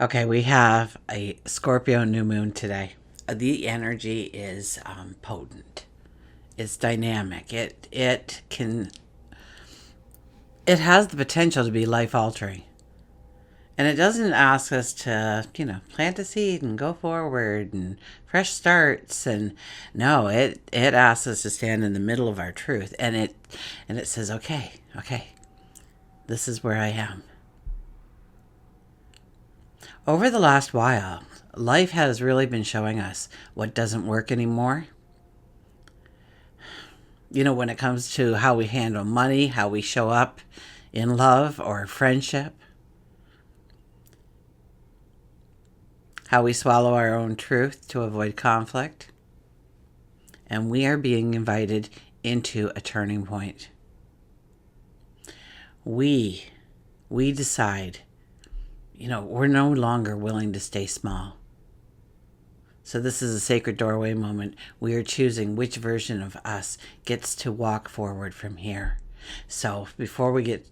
Okay, we have a Scorpio New Moon today. The energy is potent. It's dynamic. It has the potential to be life altering, and it doesn't ask us to plant a seed and go forward and fresh starts. And no, it asks us to stand in the middle of our truth, and it says, okay, this is where I am. Over the last while, life has really been showing us what doesn't work anymore. When it comes to how we handle money, how we show up in love or friendship, how we swallow our own truth to avoid conflict. And we are being invited into a turning point. We decide, we're no longer willing to stay small. So this is a sacred doorway moment. We are choosing which version of us gets to walk forward from here. So before we get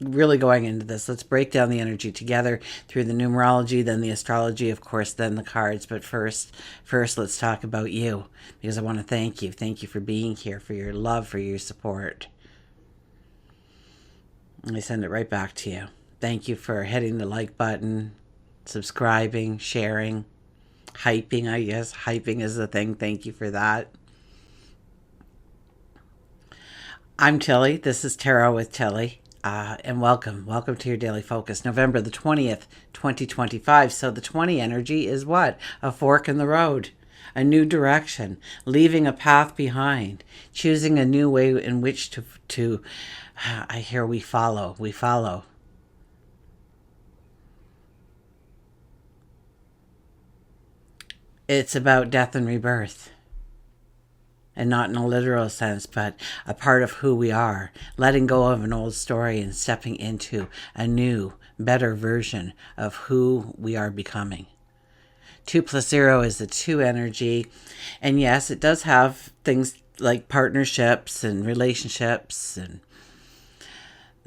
really going into this, let's break down the energy together through the numerology, then the astrology, of course, then the cards. But first, let's talk about you, because I want to thank you. Thank you for being here, for your love, for your support. I send it right back to you. Thank you for hitting the like button, subscribing, sharing, hyping, I guess. Hyping is the thing. Thank you for that. I'm Tilly. This is Tarot with Tilly. And welcome to your daily focus, November the 20th, 2025. So the 20 energy is what? A fork in the road, a new direction, leaving a path behind, choosing a new way in which to I hear we follow. It's about death and rebirth. And not in a literal sense, but a part of who we are, letting go of an old story and stepping into a new, better version of who we are becoming. 2 plus 0 is the 2 energy. And yes, it does have things like partnerships and relationships and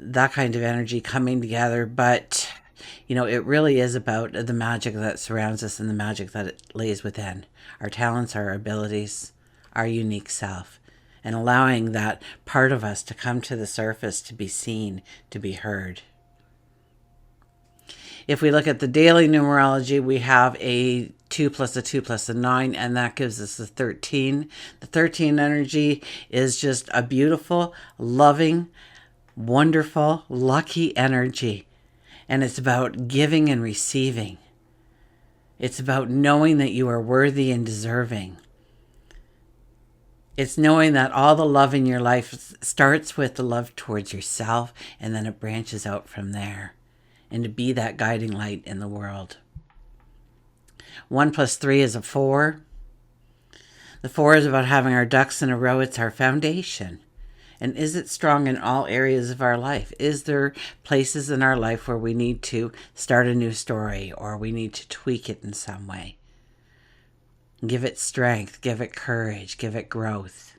that kind of energy coming together. But, it really is about the magic that surrounds us and the magic that it lays within. Our talents, our abilities, our unique self, and allowing that part of us to come to the surface, to be seen, to be heard. If we look at the daily numerology, we have a 2 plus a 2 plus a 9, and that gives us a 13. The 13 energy is just a beautiful, loving, wonderful, lucky energy. And it's about giving and receiving. It's about knowing that you are worthy and deserving. It's knowing that all the love in your life starts with the love towards yourself, and then it branches out from there. And to be that guiding light in the world. 1 plus 3 is a 4. The 4 is about having our ducks in a row. It's our foundation. And is it strong in all areas of our life? Is there places in our life where we need to start a new story, or we need to tweak it in some way? Give it strength, give it courage, give it growth.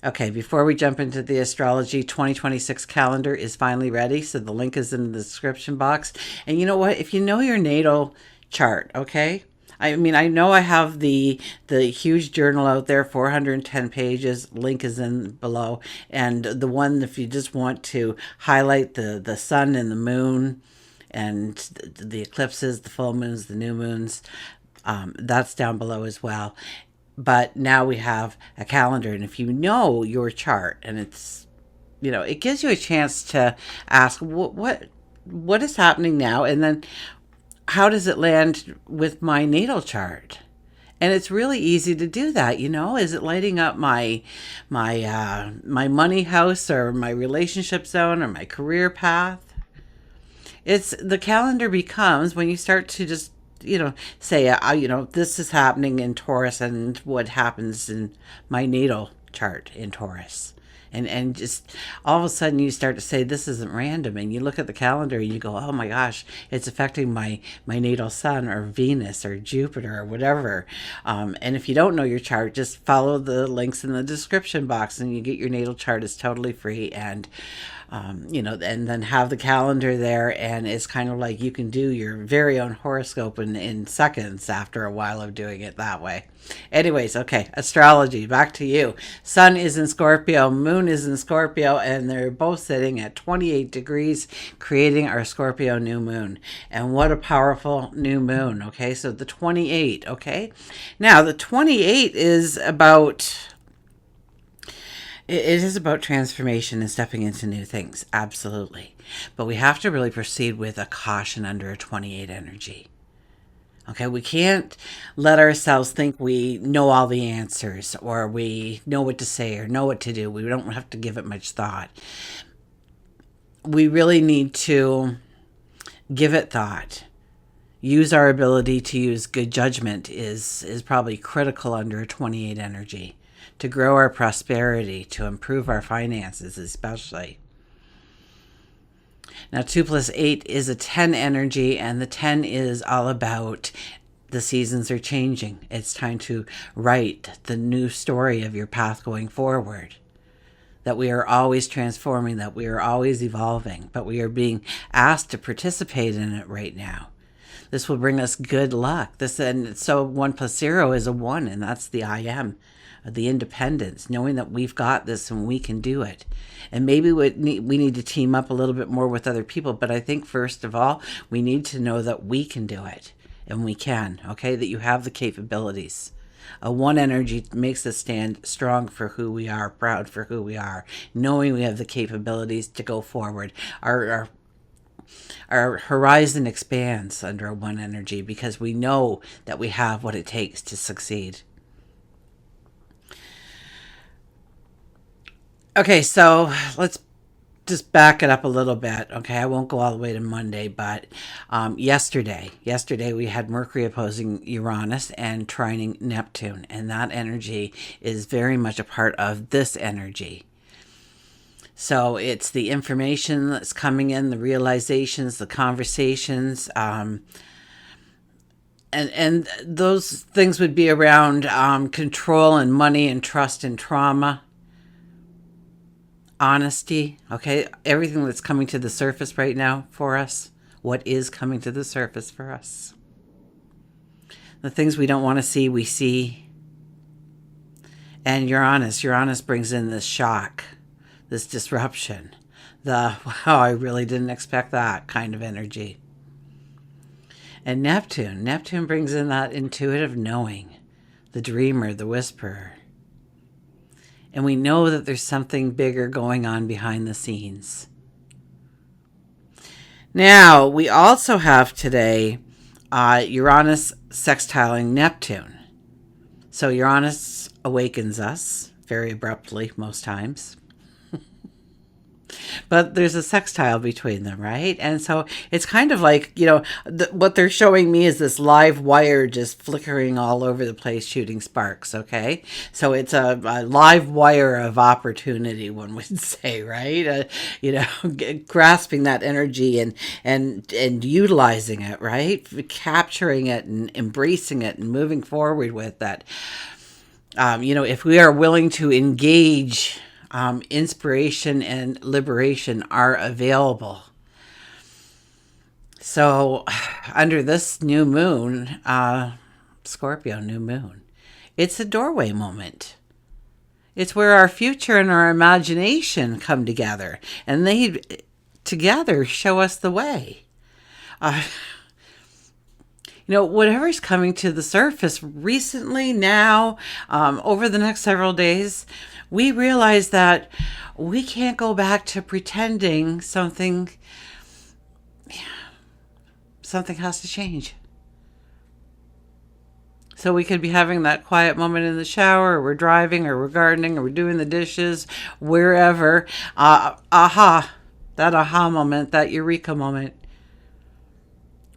Okay, before we jump into the astrology, 2026 calendar is finally ready. So the link is in the description box. And you know what? If you know your natal chart, okay? I mean, I know I have the huge journal out there, 410 pages. Link is in below. And the one, if you just want to highlight the sun and the moon, and the eclipses, the full moons, the new moons, that's down below as well. But now we have a calendar, and if you know your chart, and it's, it gives you a chance to ask what is happening now, and then how does it land with my natal chart? And it's really easy to do that. Is it lighting up my money house, or my relationship zone, or my career path? It's the calendar becomes when you start to just, say, this is happening in Taurus, and what happens in my natal chart in Taurus. And just all of a sudden you start to say this isn't random, and you look at the calendar and you go, oh my gosh, it's affecting my natal sun or Venus or Jupiter or whatever. And if you don't know your chart, just follow the links in the description box and you get your natal chart. It's totally free. And and then have the calendar there, and it's kind of like you can do your very own horoscope in seconds after a while of doing it that way. Anyways, okay, astrology, back to you. Sun is in Scorpio, moon is in Scorpio, and they're both sitting at 28 degrees, creating our Scorpio new moon. And what a powerful new moon, okay? So the 28, okay? Now, the 28 is about... It is about transformation and stepping into new things, absolutely. But we have to really proceed with a caution under a 28 energy. Okay, we can't let ourselves think we know all the answers or we know what to say or know what to do. We don't have to give it much thought. We really need to give it thought. Use our ability to use good judgment is probably critical under a 28 energy. To grow our prosperity, to improve our finances especially. Now 2 plus 8 is a 10 energy, and the 10 is all about the seasons are changing. It's time to write the new story of your path going forward. That we are always transforming, that we are always evolving, but we are being asked to participate in it right now. This will bring us good luck. So 1 plus 0 is a 1, and that's the I am. The independence, knowing that we've got this and we can do it. And maybe we need to team up a little bit more with other people, but I think first of all, we need to know that we can do it, and we can, okay? That you have the capabilities. A 1 energy makes us stand strong for who we are, proud for who we are, knowing we have the capabilities to go forward. Our horizon expands under a 1 energy because we know that we have what it takes to succeed. Okay, so let's just back it up a little bit. Okay, I won't go all the way to Monday, but yesterday we had Mercury opposing Uranus and trining Neptune, and that energy is very much a part of this energy. So it's the information that's coming in, the realizations, the conversations, and those things would be around control and money and trust and trauma. Honesty, okay? Everything that's coming to the surface right now for us. What is coming to the surface for us? The things we don't want to see, we see. And Uranus brings in this shock, this disruption. Wow, I really didn't expect that kind of energy. And Neptune brings in that intuitive knowing, the dreamer, the whisperer. And we know that there's something bigger going on behind the scenes. Now, we also have today Uranus sextiling Neptune. So Uranus awakens us very abruptly most times. But there's a sextile between them, right? And so it's kind of like, what they're showing me is this live wire just flickering all over the place, shooting sparks, okay? So it's a live wire of opportunity, one would say, right? Grasping that energy and utilizing it, right? Capturing it and embracing it and moving forward with that. If we are willing to engage... inspiration and liberation are available. So under this new moon, Scorpio new moon, it's a doorway moment. It's where our future and our imagination come together, and they together show us the way. Whatever's coming to the surface recently, now, over the next several days, we realize that we can't go back to pretending something has to change. So we could be having that quiet moment in the shower, or we're driving, or we're gardening, or we're doing the dishes, wherever. That aha moment, that eureka moment.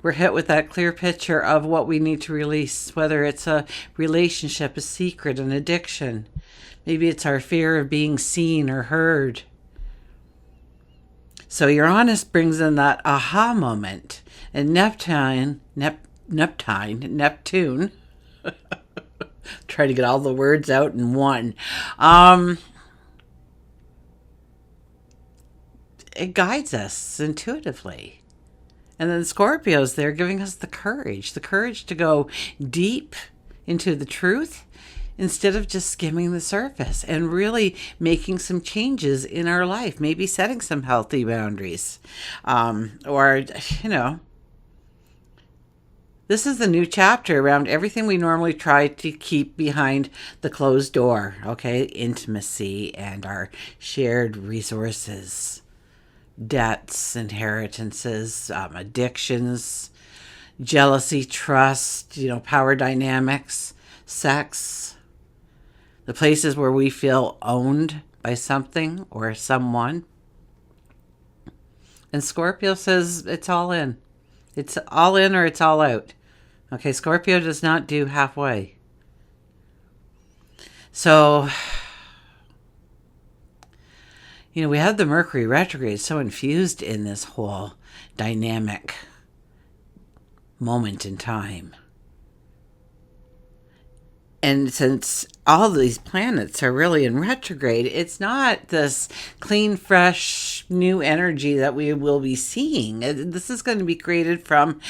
We're hit with that clear picture of what we need to release, whether it's a relationship, a secret, an addiction. Maybe it's our fear of being seen or heard. So Uranus brings in that aha moment. And Neptune, try to get all the words out in one. Um, it guides us intuitively. And then Scorpio's there giving us the courage to go deep into the truth instead of just skimming the surface and really making some changes in our life, maybe setting some healthy boundaries. Or, you know, this is the new chapter around everything we normally try to keep behind the closed door, okay? Intimacy and our shared resources, debts, inheritances, addictions, jealousy, trust, power dynamics, sex, the places where we feel owned by something or someone. And Scorpio says it's all in. It's all in or it's all out. Okay, Scorpio does not do halfway. So, we have the Mercury retrograde so infused in this whole dynamic moment in time. And since all these planets are really in retrograde, it's not this clean, fresh, new energy that we will be seeing. This is going to be created from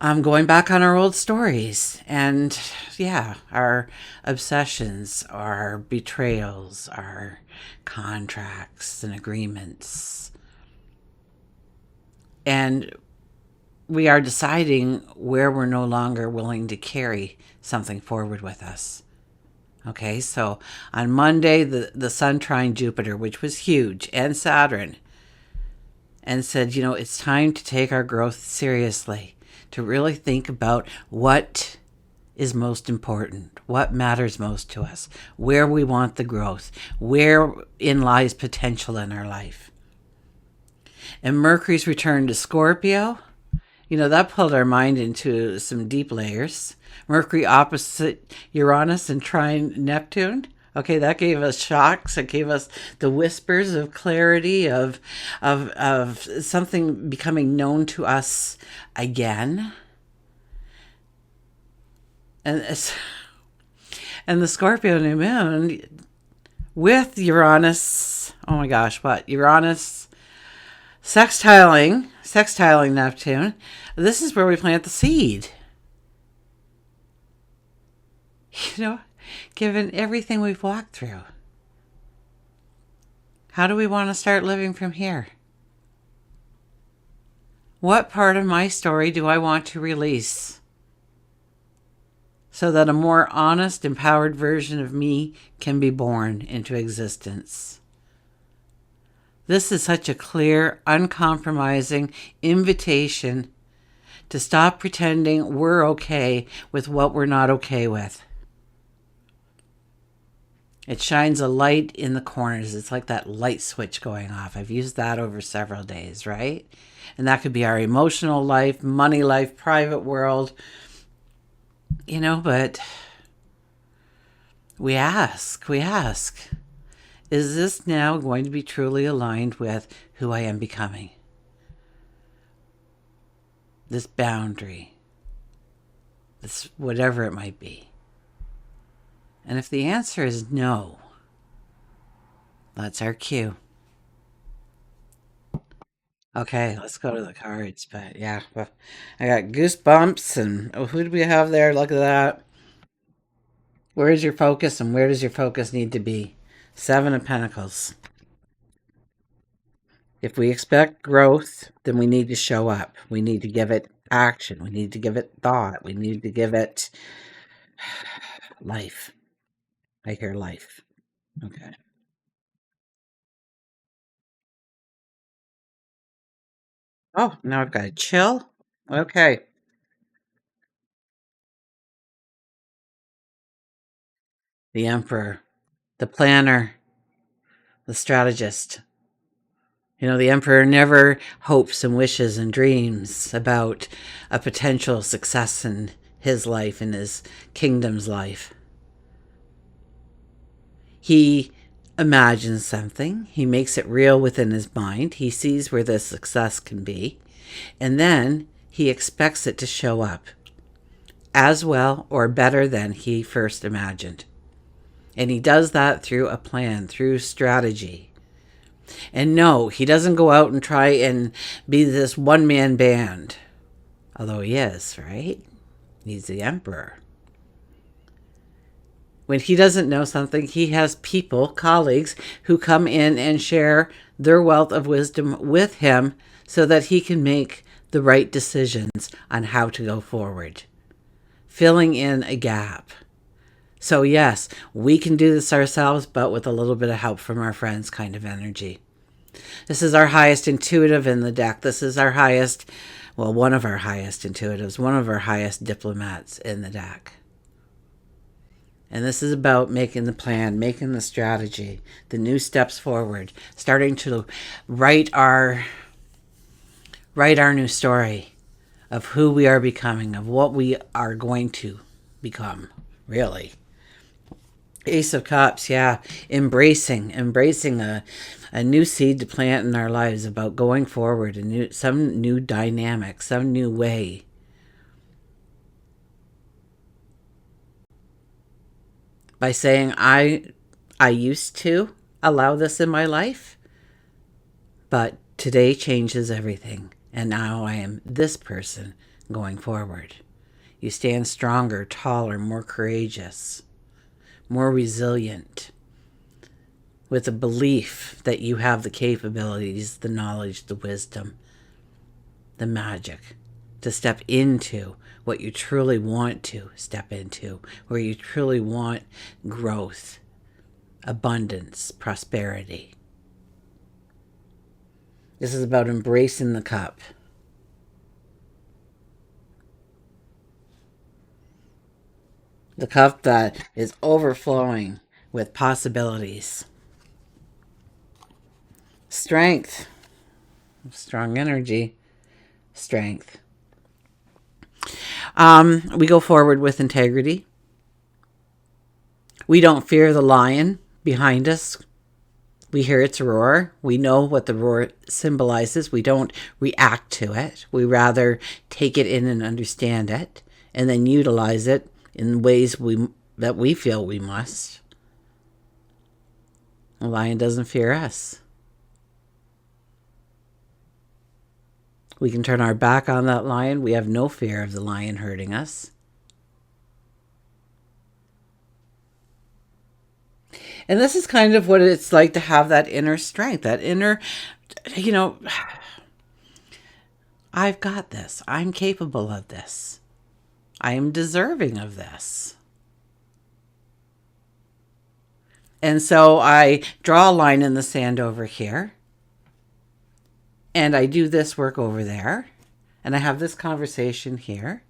going back on our old stories and, our obsessions, our betrayals, our contracts and agreements. And we are deciding where we're no longer willing to carry something forward with us. Okay, so on Monday, the Sun trine Jupiter, which was huge, and Saturn, and said, it's time to take our growth seriously, to really think about what is most important, what matters most to us, where we want the growth, wherein lies potential in our life. And Mercury's return to Scorpio, that pulled our mind into some deep layers. Mercury opposite Uranus and trine Neptune. Okay, that gave us shocks. It gave us the whispers of clarity of something becoming known to us again. And the Scorpio New Moon with Uranus. Oh my gosh, what? Uranus sextiling Neptune. This is where we plant the seed. Given everything we've walked through, how do we want to start living from here? What part of my story do I want to release so that a more honest, empowered version of me can be born into existence? This is such a clear, uncompromising invitation to stop pretending we're okay with what we're not okay with. It shines a light in the corners. It's like that light switch going off. I've used that over several days, right? And that could be our emotional life, money life, private world. But we ask, is this now going to be truly aligned with who I am becoming? This boundary, this whatever it might be. And if the answer is no, that's our cue. Okay, let's go to the cards. But I got goosebumps. And who do we have there? Look at that. Where is your focus and where does your focus need to be? 7 of Pentacles. If we expect growth, then we need to show up. We need to give it action. We need to give it thought. We need to give it life. I hear life. Okay. Oh, now I've got to chill. Okay. The Emperor, the planner, the strategist. The Emperor never hopes and wishes and dreams about a potential success in his life, in his kingdom's life. He imagines something. He makes it real within his mind. He sees where the success can be. And then he expects it to show up as well or better than he first imagined. And he does that through a plan, through strategy. And no, he doesn't go out and try and be this one-man band. Although he is, right? He's the emperor. When he doesn't know something, he has people, colleagues, who come in and share their wealth of wisdom with him so that he can make the right decisions on how to go forward, filling in a gap. So yes, we can do this ourselves, but with a little bit of help from our friends kind of energy. This is our highest intuitive in the deck. This is our highest, well, one of our highest intuitives, one of our highest diplomats in the deck. And this is about making the plan, making the strategy, the new steps forward, starting to write our new story of who we are becoming, of what we are going to become, really. Ace of Cups, yeah, embracing a new seed to plant in our lives, about going forward, some new dynamic, some new way. By saying, I used to allow this in my life, but today changes everything. And now I am this person going forward. You stand stronger, taller, more courageous, more resilient, with a belief that you have the capabilities, the knowledge, the wisdom, the magic to step into what you truly want to step into, where you truly want growth, abundance, prosperity. This is about embracing the cup. The cup that is overflowing with possibilities. Strength. Strong energy. Strength. We go forward with integrity. We don't fear the lion behind us. We hear its roar. We know what the roar symbolizes. We don't react to it. We rather take it in and understand it, and then utilize it in ways that we feel we must. The lion doesn't fear us. We can turn our back on that lion. We have no fear of the lion hurting us. And this is kind of what it's like to have that inner strength, that inner, I've got this. I'm capable of this. I am deserving of this. And so I draw a line in the sand over here. And I do this work over there. And I have this conversation here.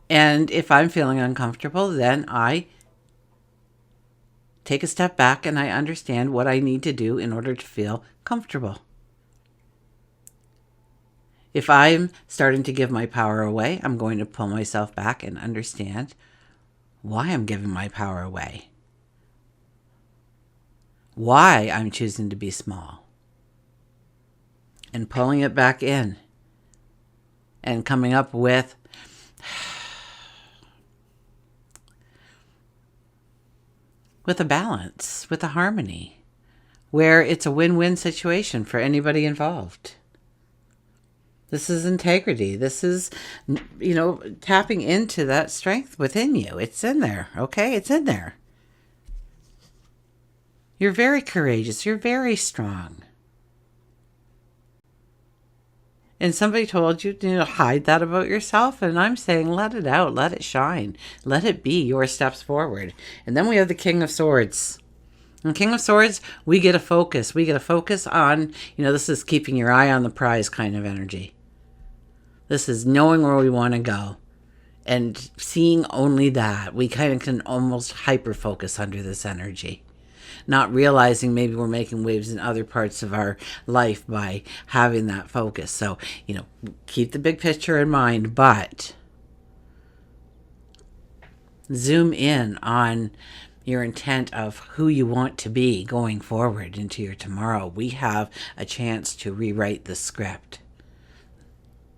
And if I'm feeling uncomfortable, then I take a step back and I understand what I need to do in order to feel comfortable. If I'm starting to give my power away, I'm going to pull myself back and understand why I'm giving my power away. Why I'm choosing to be small. And pulling it back in. And coming up with a balance, with a harmony, where it's a win-win situation for anybody involved. This is integrity. This is, tapping into that strength within you. It's in there, okay? It's in there. You're very courageous. You're very strong. And somebody told you to hide that about yourself. And I'm saying, let it out. Let it shine. Let it be your steps forward. And then we have the King of Swords. And King of Swords, we get a focus. We get a focus on, this is keeping your eye on the prize kind of energy. This is knowing where we want to go and seeing only that. We kind of can almost hyper-focus under this energy. Not realizing maybe we're making waves in other parts of our life by having that focus. So, keep the big picture in mind, but zoom in on your intent of who you want to be going forward into your tomorrow. We have a chance to rewrite the script.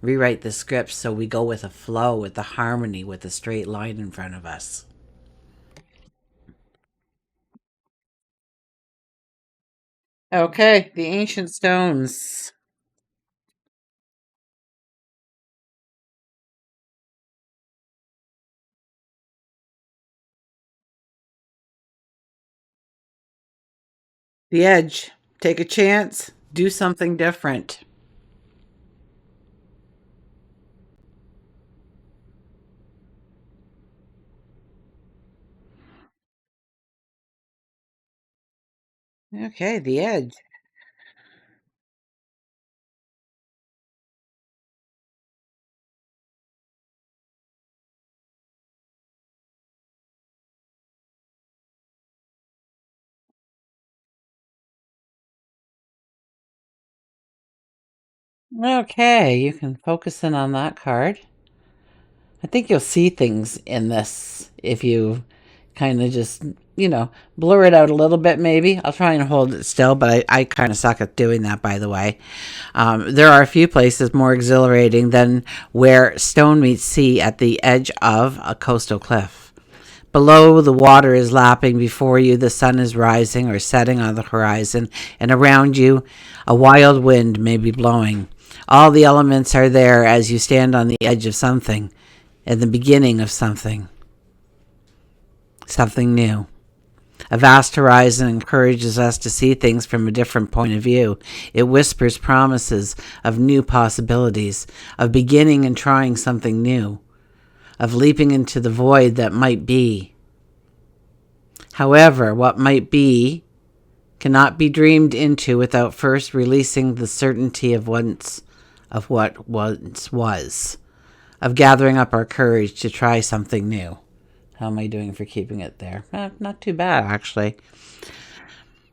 Rewrite the script so we go with a flow, with the harmony, with a straight line in front of us. Okay, the ancient stones. The edge. Take a chance. Do something different. Okay, the edge. Okay, you can focus in on that card. I think you'll see things in this if you kind of just, blur it out a little bit, maybe. I'll try and hold it still, but I kind of suck at doing that, by the way. There are a few places more exhilarating than where stone meets sea at the edge of a coastal cliff. Below, the water is lapping. Before you, the sun is rising or setting on the horizon. And around you, a wild wind may be blowing. All the elements are there as you stand on the edge of something, at the beginning of something, something new. A vast horizon encourages us to see things from a different point of view. It whispers promises of new possibilities, of beginning and trying something new, of leaping into the void that might be. However, what might be cannot be dreamed into without first releasing the certainty of what once was, of gathering up our courage to try something new. How am I doing for keeping it there? Not too bad, actually.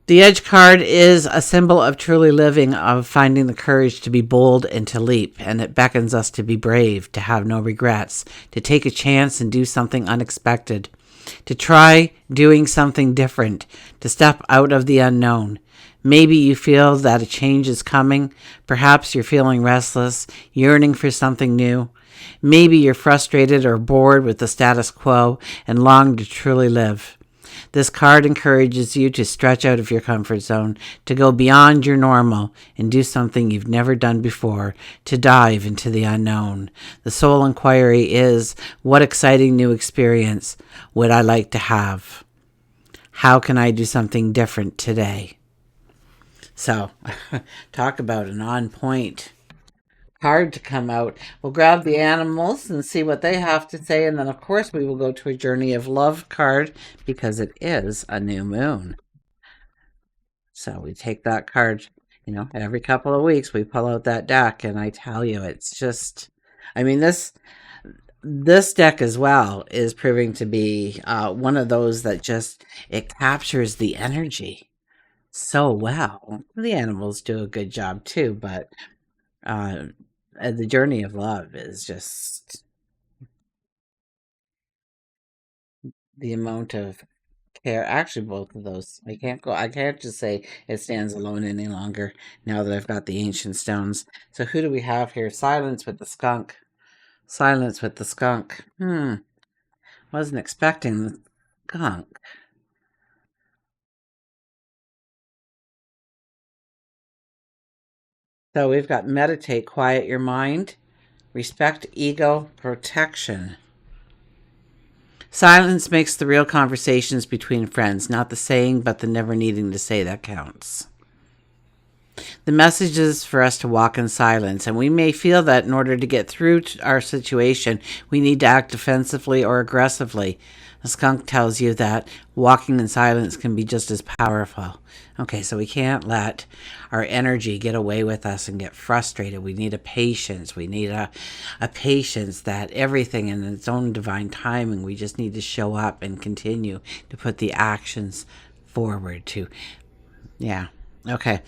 The Edge card is a symbol of truly living, of finding the courage to be bold and to leap, and it beckons us to be brave, to have no regrets, to take a chance and do something unexpected, to try doing something different, to step out of the unknown. Maybe you feel that a change is coming. Perhaps you're feeling restless, yearning for something new. Maybe you're frustrated or bored with the status quo and long to truly live. This card encourages you to stretch out of your comfort zone, to go beyond your normal and do something you've never done before, to dive into the unknown. The soul inquiry is, what exciting new experience would I like to have? How can I do something different today? So, talk about an on point card to come out. We'll grab the animals and see what they have to say. And then, of course, we will go to a Journey of Love card because it is a new moon. So we take that card, every couple of weeks we pull out that deck. And I tell you, it's just, I mean, this deck as well is proving to be one of those that just, it captures the energy so well. The animals do a good job too, but uh, the Journey of Love is just the amount of care. Actually, both of those. I can't just say it stands alone any longer now that I've got the ancient stones. So who do we have here? Silence with the skunk. Silence with the skunk. Wasn't expecting the skunk. So we've got meditate, quiet your mind, respect ego, protection. Silence makes the real conversations between friends, not the saying, but the never needing to say that counts. The message is for us to walk in silence, and we may feel that in order to get through to our situation, we need to act defensively or aggressively. A skunk tells you that walking in silence can be just as powerful. Okay, so we can't let our energy get away with us and get frustrated. We need a patience. We need a patience that everything in its own divine timing, we just need to show up and continue to put the actions forward to, yeah. Okay.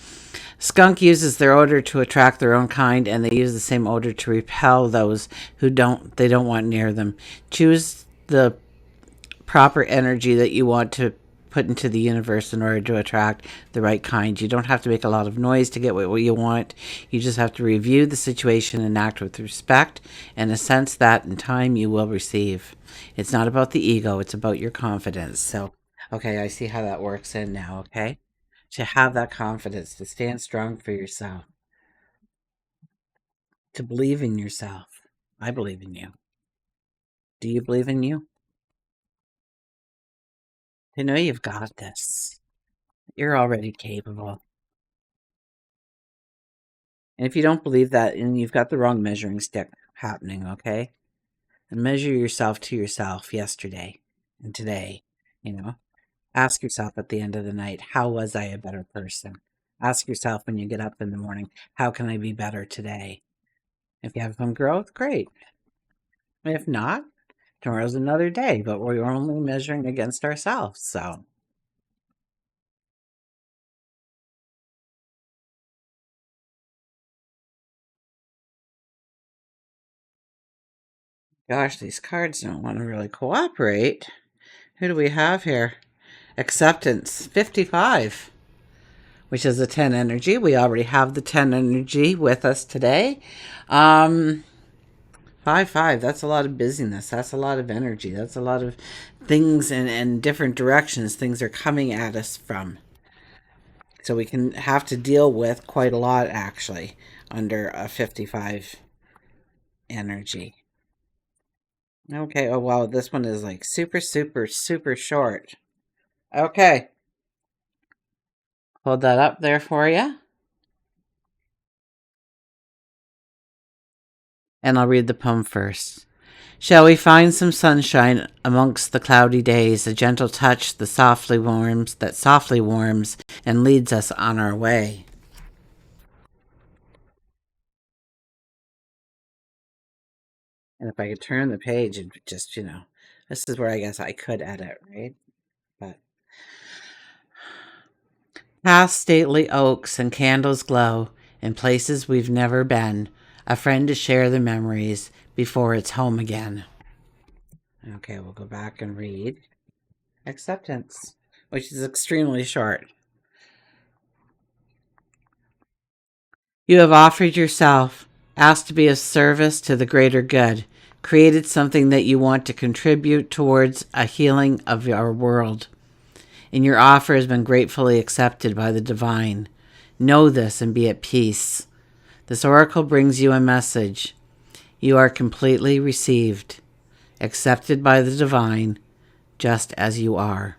Skunk uses their odor to attract their own kind, and they use the same odor to repel those who don't want near them. Choose the proper energy that you want to put into the universe in order to attract the right kind. You don't have to make a lot of noise to get what you want. You just have to review the situation and act with respect and a sense that in time you will receive. It's not about the ego, it's about your confidence. So, okay, I see how that works in now, okay? To have that confidence, to stand strong for yourself, to believe in yourself. I believe in you. Do you believe in you? I know you've got this. You're already capable. And if you don't believe that, and you've got the wrong measuring stick happening, okay? And measure yourself to yourself yesterday and today, you know? Ask yourself at the end of the night, how was I a better person? Ask yourself when you get up in the morning, how can I be better today? If you have some growth, great. If not, tomorrow's another day, but we're only measuring against ourselves, so. Gosh, these cards don't want to really cooperate. Who do we have here? Acceptance, 55, which is a 10 energy. We already have the 10 energy with us today. 5, that's a lot of busyness. That's a lot of energy. That's a lot of things and different directions things are coming at us from. So we can have to deal with quite a lot, actually, under a 55 energy. Okay, oh wow, this one is like super, super, super short. Okay, hold that up there for you. And I'll read the poem first. Shall we find some sunshine amongst the cloudy days, a gentle touch that softly warms and leads us on our way? And if I could turn the page and just, this is where I guess I could edit, right? But past stately oaks and candles glow in places we've never been, a friend to share the memories before it's home again. Okay, we'll go back and read acceptance, which is extremely short. You have offered yourself, asked to be of service to the greater good, created something that you want to contribute towards a healing of our world. And your offer has been gratefully accepted by the divine. Know this and be at peace. This oracle brings you a message. You are completely received, accepted by the divine, just as you are.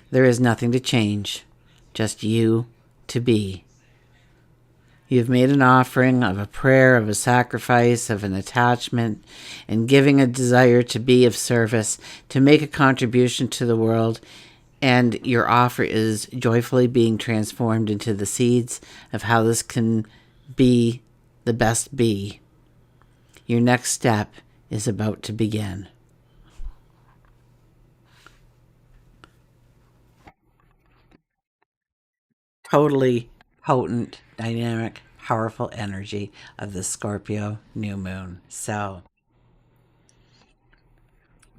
There is nothing to change, just you to be. You've made an offering of a prayer, of a sacrifice, of an attachment, and giving a desire to be of service, to make a contribution to the world, and your offer is joyfully being transformed into the seeds of how this can be the best be. Your next step is about to begin. Totally potent, dynamic, powerful energy of the Scorpio New Moon. So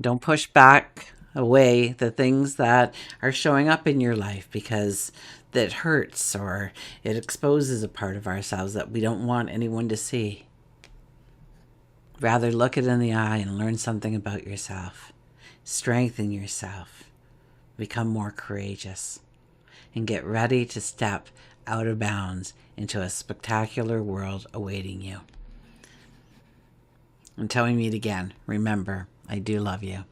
don't push back away the things that are showing up in your life because that hurts or it exposes a part of ourselves that we don't want anyone to see. Rather, look it in the eye and learn something about yourself. Strengthen yourself. Become more courageous. And get ready to step out of bounds into a spectacular world awaiting you. Until we meet again, remember, I do love you.